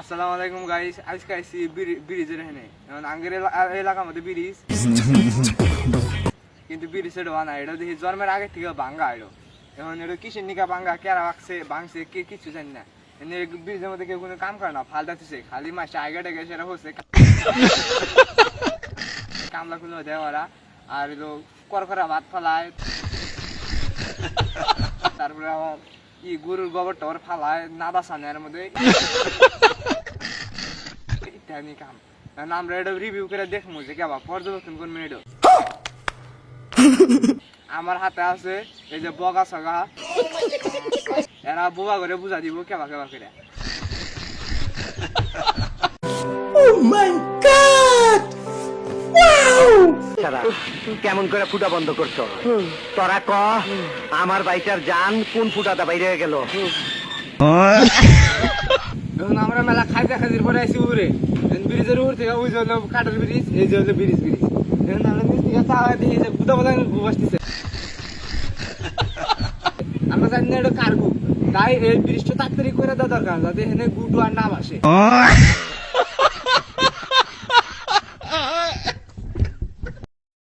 আসসালামু আলাইকুম গাইস, আজকে আইছি ব্রিজের এখানে। এখন আঙ্গের এলাকার মধ্যে ব্রিজ, কিন্তু ব্রিজ এটা বানা এটা দেখি জন্মের আগে থেকে ভাঙ্গা এলো। এখন এটা কিসের নিকা ভাঙ্গা, কেরা ভাঙছে কে কিছু জানি না। ব্রিজের মধ্যে কেউ কোনো কাম করে না, ফালতাছে খালি মাসে আগে টাগে সেটা হচ্ছে কামলা খুলে দেয় ওরা। আর এলো করকরা ভাত ফালায়, তারপরে আবার গরুর গোবর টোবর ফালায় নাদা সানের মধ্যে ইত্যাদি কাম। আমরা এটা রিভিউ করে দেখবো যে কেবা পর্যবেক্ষণ করবো। এটা আমার হাতে আছে এই যে বগা সগা, এরা বোবা করে বুঝা দিব কেবা কেবা করে। কেমন করে ফুটা বন্ধ করছো তোরা? ক আমার বাইটার জান কোন ফুটাটা বাইরে গেল? এখন আমরা মেলা খাইতে খাইতে পরে আসি উড়ে ব্রিজের উপর থেকে, ওই যে হলো কাঠের ব্রিজ, এই যে হলো ব্রিজ। এখন আমরা নিচ থেকে চাওয়া দেখি যে বুদা বুদা বসতেছে। আমরা জানি না এটা কার গু, তাই এই ব্রিজটা তাড়াতাড়ি করে দেওয়া দরকার যাতে এখানে গুটু আর না বাসে।